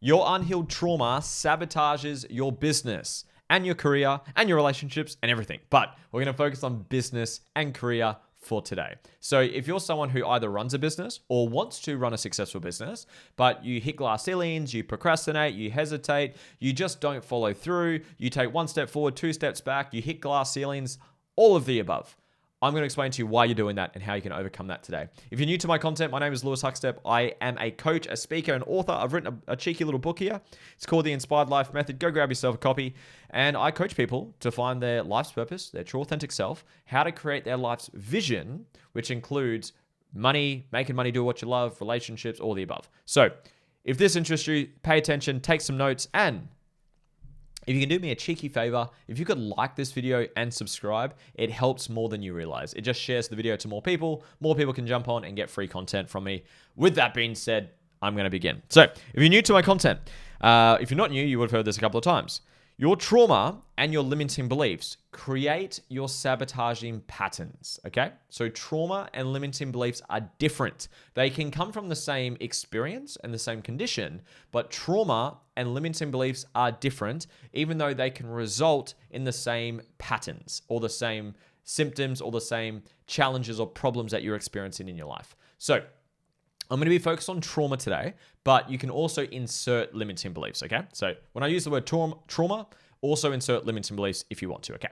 Your unhealed trauma sabotages your business and your career and your relationships and everything. But we're going to focus on business and career for today. So if you're someone who either runs a business or wants to run a successful business, but you hit glass ceilings, you procrastinate, you hesitate, you just don't follow through, you take one step forward, two steps back, you hit glass ceilings, all of the above. I'm going to explain to you why you're doing that and how you can overcome that today. If you're new to my content, my name is Lewis Huckstep. I am a coach, a speaker, and author. I've written a cheeky little book here. It's called The Inspired Life Method. Go grab yourself a copy. And I coach people to find their life's purpose, their true authentic self, how to create their life's vision, which includes money, making money do what you love, relationships, all the above. So if this interests you, pay attention, take some notes, and if you can do me a cheeky favor, if you could like this video and subscribe, it helps more than you realize. It just shares the video to more people can jump on and get free content from me. With that being said, I'm going to begin. So if you're new to my content, if you're not new, you would have heard this a couple of times. Your trauma and your limiting beliefs create your sabotaging patterns, okay? So trauma and limiting beliefs are different. They can come from the same experience and the same condition, but trauma and limiting beliefs are different, even though they can result in the same patterns or the same symptoms or the same challenges or problems that you're experiencing in your life. So I'm going to be focused on trauma today, but you can also insert limiting beliefs, okay? So when I use the word trauma, also insert limiting beliefs if you want to, okay?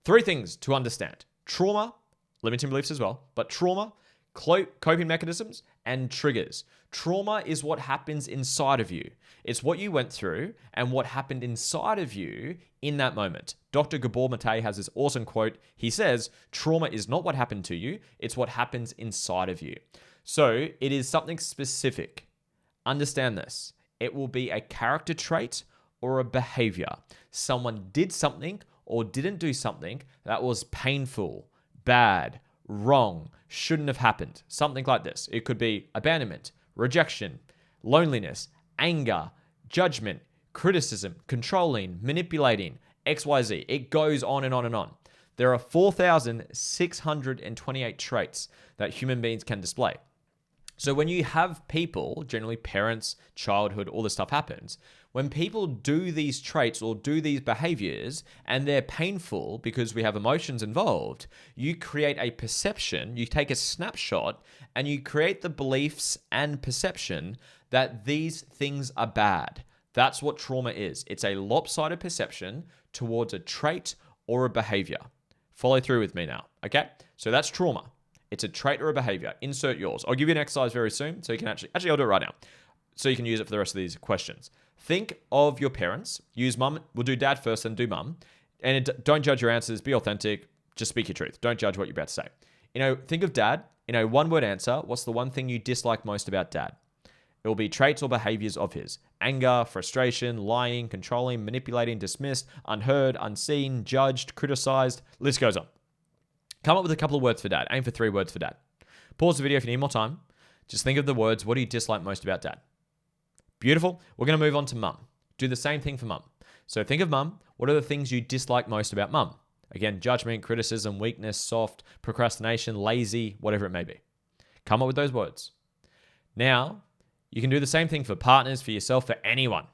3 things to understand. Trauma, limiting beliefs as well, but trauma, coping mechanisms, and triggers. Trauma is what happens inside of you. It's what you went through and what happened inside of you in that moment. Dr. Gabor Mate has this awesome quote. He says, trauma is not what happened to you, it's what happens inside of you. So it is something specific. Understand this. It will be a character trait or a behavior. Someone did something or didn't do something that was painful, bad, wrong, shouldn't have happened. Something like this. It could be abandonment, rejection, loneliness, anger, judgment, criticism, controlling, manipulating, XYZ. It goes on and on and on. There are 4,628 traits that human beings can display. So when you have people, generally parents, childhood, all this stuff happens, when people do these traits or do these behaviors and they're painful because we have emotions involved, you create a perception, you take a snapshot and you create the beliefs and perception that these things are bad. That's what trauma is. It's a lopsided perception towards a trait or a behavior. Follow through with me now, okay? So that's trauma. It's a trait or a behavior. Insert yours. I'll give you an exercise very soon so you can actually I'll do it right now so you can use it for the rest of these questions. Think of your parents. Use mum. We'll do dad first, then do mum. And don't judge your answers. Be authentic. Just speak your truth. Don't judge what you're about to say. Think of dad. One-word answer. What's the one thing you dislike most about dad? It will be traits or behaviors of his. Anger, frustration, lying, controlling, manipulating, dismissed, unheard, unseen, judged, criticized. List goes on. Come up with a couple of words for dad. Aim for 3 words for dad. Pause the video if you need more time. Just think of the words. What do you dislike most about dad? Beautiful. We're going to move on to mum. Do the same thing for mum. So think of mum. What are the things you dislike most about mum? Again, judgment, criticism, weakness, soft, procrastination, lazy, whatever it may be. Come up with those words. Now, you can do the same thing for partners, for yourself, for anyone.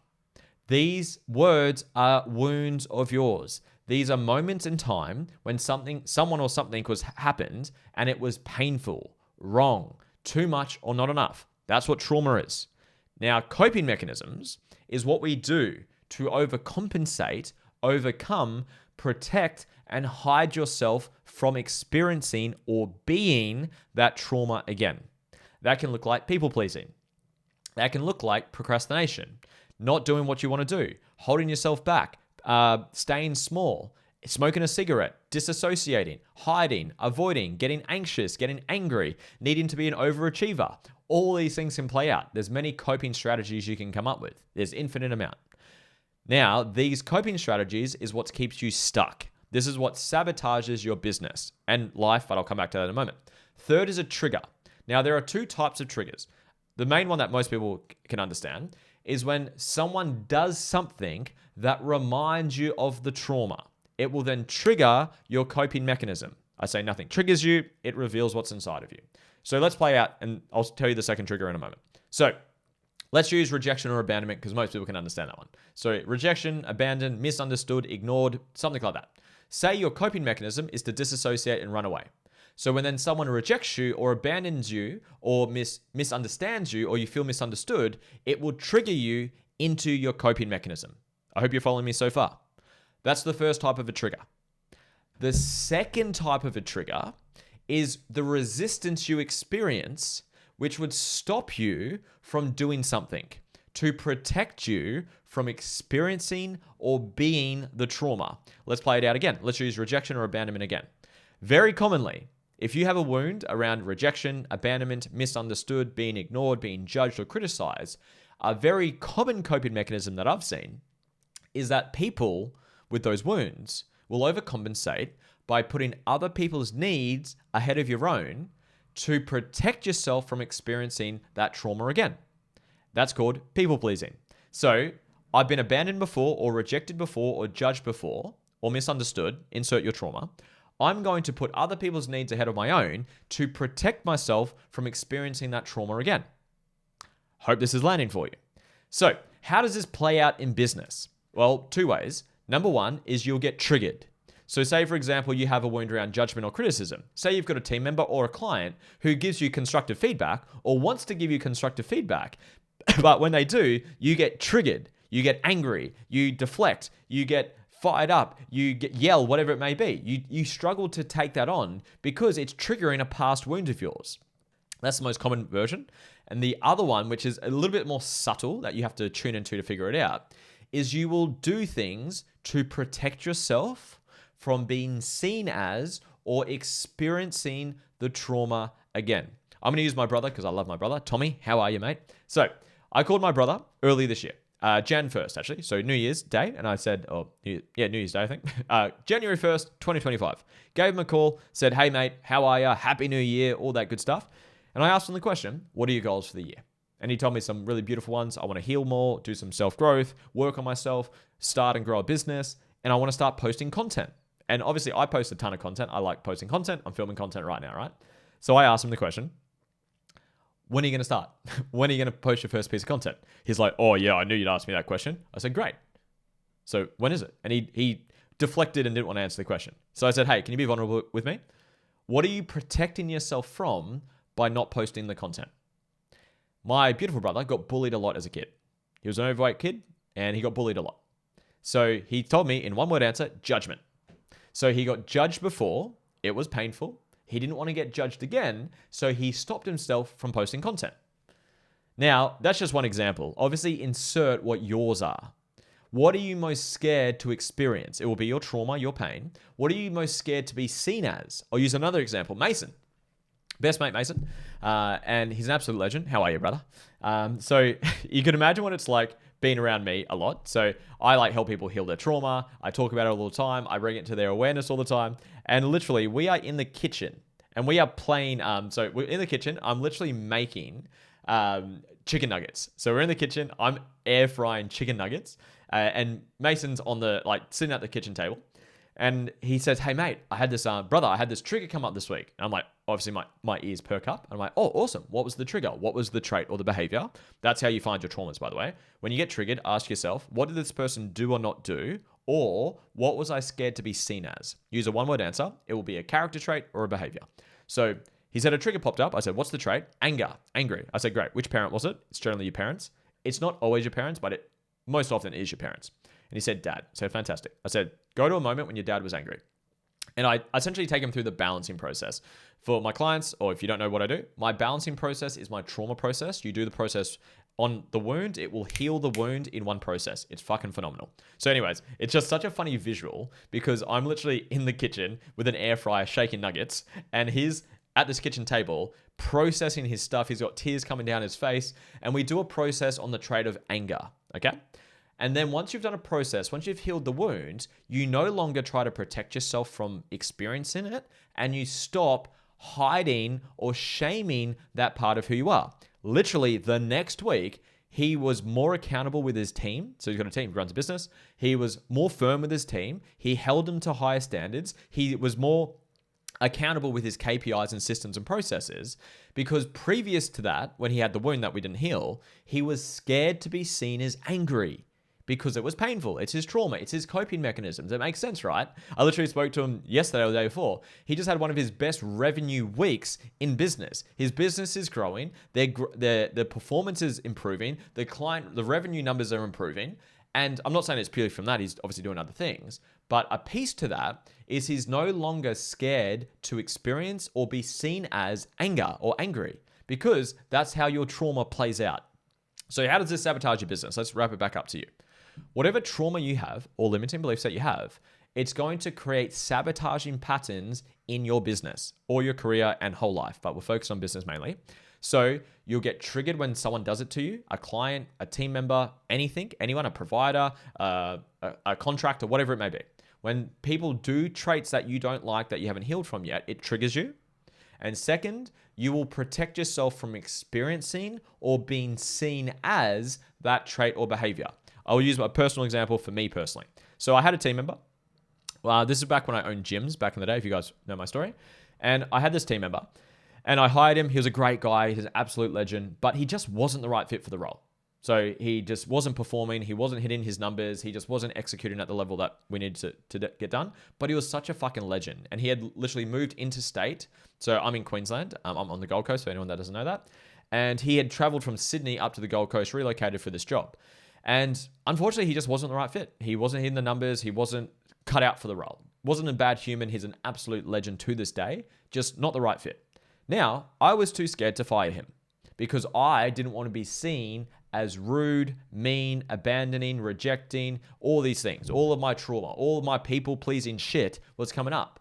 These words are wounds of yours. These are moments in time when someone or something happened and it was painful, wrong, too much, or not enough. That's what trauma is. Now, coping mechanisms is what we do to overcompensate, overcome, protect, and hide yourself from experiencing or being that trauma again. That can look like people pleasing. That can look like procrastination, not doing what you want to do, holding yourself back, staying small, smoking a cigarette, disassociating, hiding, avoiding, getting anxious, getting angry, needing to be an overachiever. All these things can play out. There's many coping strategies you can come up with. There's infinite amount. Now, these coping strategies is what keeps you stuck. This is what sabotages your business and life, but I'll come back to that in a moment. Third is a trigger. Now, there are 2 types of triggers. The main one that most people can understand is when someone does something that reminds you of the trauma. It will then trigger your coping mechanism. I say nothing triggers you, it reveals what's inside of you. So let's play out, and I'll tell you the second trigger in a moment. So Let's use rejection or abandonment because most people can understand that one. So rejection, abandoned, misunderstood, ignored, something like that. Say your coping mechanism is to disassociate and run away. So when then someone rejects you or abandons you or misunderstands you or you feel misunderstood, it will trigger you into your coping mechanism. I hope you're following me so far. That's the first type of a trigger. The second type of a trigger is the resistance you experience, which would stop you from doing something to protect you from experiencing or being the trauma. Let's play it out again. Let's use rejection or abandonment again. Very commonly, if you have a wound around rejection, abandonment, misunderstood, being ignored, being judged or criticized, a very common coping mechanism that I've seen is that people with those wounds will overcompensate by putting other people's needs ahead of your own to protect yourself from experiencing that trauma again. That's called people pleasing. So I've been abandoned before or rejected before or judged before or misunderstood, insert your trauma. I'm going to put other people's needs ahead of my own to protect myself from experiencing that trauma again. Hope this is landing for you. So how does this play out in business? Well, two ways. Number one is you'll get triggered. So say, for example, you have a wound around judgment or criticism. Say you've got a team member or a client who gives you constructive feedback or wants to give you constructive feedback. But when they do, you get triggered, you get angry, you deflect, you get fired up, you get yell, whatever it may be. You struggle to take that on because it's triggering a past wound of yours. That's the most common version. And the other one, which is a little bit more subtle that you have to tune into to figure it out, is you will do things to protect yourself from being seen as or experiencing the trauma again. I'm going to use my brother because I love my brother. Tommy, how are you, mate? So I called my brother early this year, Jan 1st, actually. So New Year's Day. And I said, New Year's Day, I think. January 1st, 2025. Gave him a call, said, hey, mate, how are you? Happy New Year, all that good stuff. And I asked him the question, what are your goals for the year? And he told me some really beautiful ones. I want to heal more, do some self-growth, work on myself, start and grow a business, and I want to start posting content. And obviously, I post a ton of content. I like posting content. I'm filming content right now, right? So I asked him the question, when are you going to start? When are you going to post your first piece of content? He's like, oh, yeah, I knew you'd ask me that question. I said, great. So when is it? And he deflected and didn't want to answer the question. So I said, hey, can you be vulnerable with me? What are you protecting yourself from by not posting the content? My beautiful brother got bullied a lot as a kid. He was an overweight kid and he got bullied a lot. So he told me in one word answer, judgment. So he got judged before. It was painful. He didn't want to get judged again. So he stopped himself from posting content. Now, that's just one example. Obviously, insert what yours are. What are you most scared to experience? It will be your trauma, your pain. What are you most scared to be seen as? I'll use another example. Mason. Best mate, Mason. And he's an absolute legend. How are you, brother? So you can imagine what it's like being around me a lot. So I like help people heal their trauma. I talk about it all the time. I bring it to their awareness all the time. And literally, we are in the kitchen and we are playing. So we're in the kitchen. I'm literally making chicken nuggets. So we're in the kitchen. I'm air frying chicken nuggets. And Mason's on the, sitting at the kitchen table. And he says, hey, mate, I had this, brother, I had this trigger come up this week. And I'm like, obviously my ears perk up. I'm like, oh, awesome. What was the trigger? What was the trait or the behavior? That's how you find your traumas, by the way. When you get triggered, ask yourself, what did this person do or not do? Or what was I scared to be seen as? Use a one-word answer. It will be a character trait or a behavior. So he said a trigger popped up. I said, what's the trait? Anger, angry. I said, great. Which parent was it? It's generally your parents. It's not always your parents, but it most often is your parents. And he said, dad. I said, fantastic. I said, go to a moment when your dad was angry. And I essentially take him through the balancing process. For my clients, or if you don't know what I do, my balancing process is my trauma process. You do the process on the wound. It will heal the wound in one process. It's fucking phenomenal. So anyways, it's just such a funny visual because I'm literally in the kitchen with an air fryer shaking nuggets and he's at this kitchen table processing his stuff. He's got tears coming down his face and we do a process on the trait of anger. Okay. And then once you've done a process, once you've healed the wound, you no longer try to protect yourself from experiencing it and you stop hiding or shaming that part of who you are. Literally the next week, he was more accountable with his team. So he's got a team, runs a business. He was more firm with his team. He held them to higher standards. He was more accountable with his KPIs and systems and processes, because previous to that, when he had the wound that we didn't heal, he was scared to be seen as angry because it was painful. It's his trauma. It's his coping mechanisms. It makes sense, right? I literally spoke to him yesterday or the day before. He just had one of his best revenue weeks in business. His business is growing. The performance is improving. The revenue numbers are improving. And I'm not saying it's purely from that. He's obviously doing other things. But a piece to that is he's no longer scared to experience or be seen as anger or angry, because that's how your trauma plays out. So how does this sabotage your business? Let's wrap it back up to you. Whatever trauma you have or limiting beliefs that you have, it's going to create sabotaging patterns in your business or your career and whole life. But we're focused on business mainly. So you'll get triggered when someone does it to you, a client, a team member, anything, anyone, a provider, a contractor, whatever it may be. When people do traits that you don't like, that you haven't healed from yet, it triggers you. And second, you will protect yourself from experiencing or being seen as that trait or behavior. I'll use a personal example for me personally. So I had a team member. Well, this is back when I owned gyms back in the day, if you guys know my story. And I had this team member. And I hired him. He was a great guy. He's an absolute legend. But he just wasn't the right fit for the role. So he just wasn't performing. He wasn't hitting his numbers. He just wasn't executing at the level that we needed to get done. But he was such a fucking legend. And he had literally moved interstate. So I'm in Queensland. I'm on the Gold Coast, for anyone that doesn't know that. And he had traveled from Sydney up to the Gold Coast, relocated for this job. And unfortunately, he just wasn't the right fit. He wasn't hitting the numbers. He wasn't cut out for the role. Wasn't a bad human. He's an absolute legend to this day. Just not the right fit. Now, I was too scared to fire him because I didn't want to be seen as rude, mean, abandoning, rejecting, all these things. All of my trauma, all of my people-pleasing shit was coming up.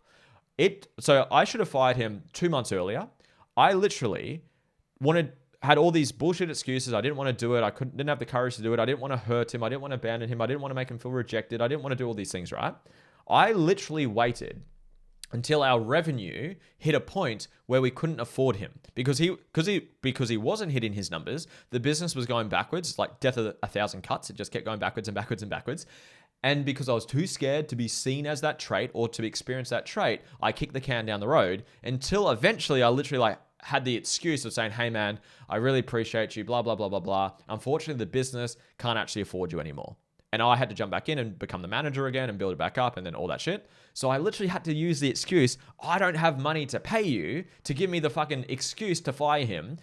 So I should have fired him 2 months earlier. I literally had all these bullshit excuses. I didn't want to do it. Didn't have the courage to do it. I didn't want to hurt him. I didn't want to abandon him. I didn't want to make him feel rejected. I didn't want to do all these things, right? I literally waited until our revenue hit a point where we couldn't afford him because he wasn't hitting his numbers. The business was going backwards. It's like death of 1,000 cuts. It just kept going backwards and backwards and backwards. And because I was too scared to be seen as that trait or to experience that trait, I kicked the can down the road until eventually I literally had the excuse of saying, hey man, I really appreciate you, blah, blah, blah, blah, blah. Unfortunately, the business can't actually afford you anymore. And I had to jump back in and become the manager again and build it back up and then all that shit. So I literally had to use the excuse, I don't have money to pay you, to give me the fucking excuse to fire him.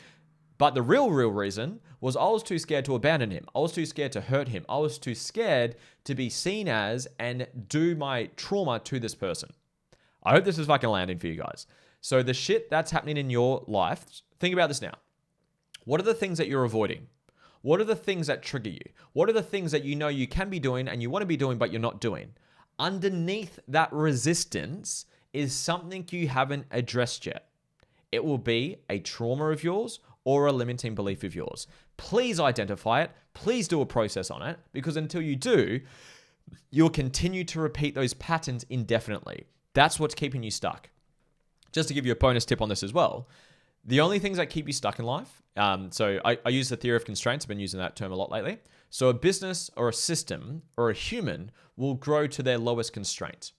But the real reason was I was too scared to abandon him. I was too scared to hurt him. I was too scared to be seen as and do my trauma to this person. I hope this is fucking landing for you guys. So the shit that's happening in your life, think about this now. What are the things that you're avoiding? What are the things that trigger you? What are the things that you know you can be doing and you want to be doing, but you're not doing? Underneath that resistance is something you haven't addressed yet. It will be a trauma of yours or a limiting belief of yours. Please identify it. Please do a process on it, because until you do, you'll continue to repeat those patterns indefinitely. That's what's keeping you stuck. Just to give you a bonus tip on this as well, the only things that keep you stuck in life, so I use the theory of constraints. I've been using that term a lot lately. So a business or a system or a human will grow to their lowest constraint.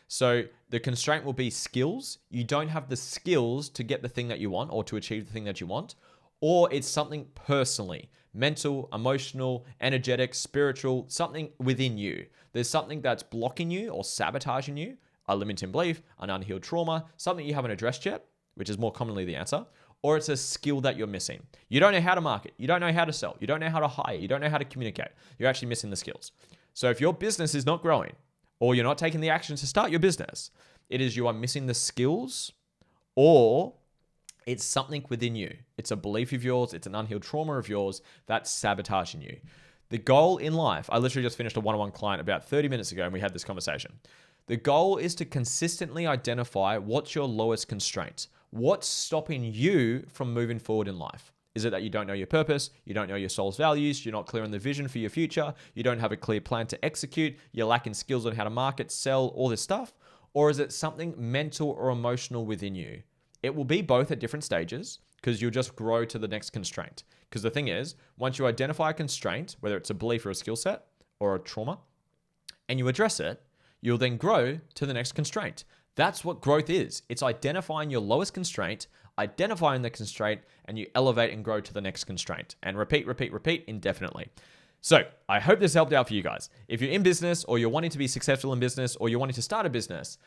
So the constraint will be skills. You don't have the skills to get the thing that you want or to achieve the thing that you want, or it's something personally, mental, emotional, energetic, spiritual, something within you. There's something that's blocking you or sabotaging you, a limiting belief, an unhealed trauma, something you haven't addressed yet, which is more commonly the answer, or it's a skill that you're missing. You don't know how to market. You don't know how to sell. You don't know how to hire. You don't know how to communicate. You're actually missing the skills. So if your business is not growing or you're not taking the action to start your business, it is you are missing the skills, or it's something within you. It's a belief of yours. It's an unhealed trauma of yours that's sabotaging you. The goal in life, I literally just finished a one-on-one client about 30 minutes ago and we had this conversation. The goal is to consistently identify what's your lowest constraint. What's stopping you from moving forward in life? Is it that you don't know your purpose? You don't know your soul's values? You're not clear on the vision for your future? You don't have a clear plan to execute? You're lacking skills on how to market, sell, all this stuff? Or is it something mental or emotional within you? It will be both at different stages, because you'll just grow to the next constraint. Because the thing is, once you identify a constraint, whether it's a belief or a skill set or a trauma, and you address it, you'll then grow to the next constraint. That's what growth is. It's identifying your lowest constraint, identifying the constraint, and you elevate and grow to the next constraint. And repeat, repeat, repeat indefinitely. So I hope this helped out for you guys. If you're in business or you're wanting to be successful in business or you're wanting to start a business,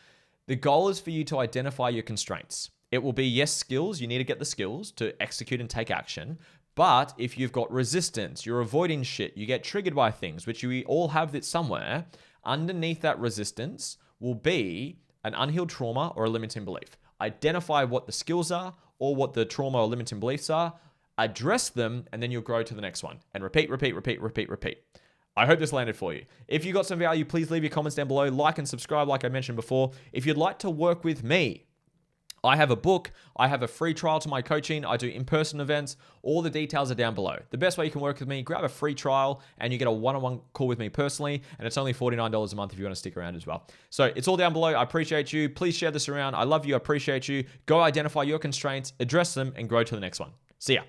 the goal is for you to identify your constraints. It will be, yes, skills. You need to get the skills to execute and take action. But if you've got resistance, you're avoiding shit, you get triggered by things, which we all have that somewhere, underneath that resistance will be an unhealed trauma or a limiting belief. Identify what the skills are or what the trauma or limiting beliefs are, address them, and then you'll grow to the next one. And repeat, repeat, repeat, repeat, repeat. I hope this landed for you. If you got some value, please leave your comments down below, like and subscribe like I mentioned before. If you'd like to work with me, I have a book, I have a free trial to my coaching, I do in-person events, all the details are down below. The best way you can work with me, grab a free trial and you get a one-on-one call with me personally, and it's only $49 a month if you want to stick around as well. So it's all down below. I appreciate you. Please share this around. I love you. I appreciate you. Go identify your constraints, address them, and grow to the next one. See ya.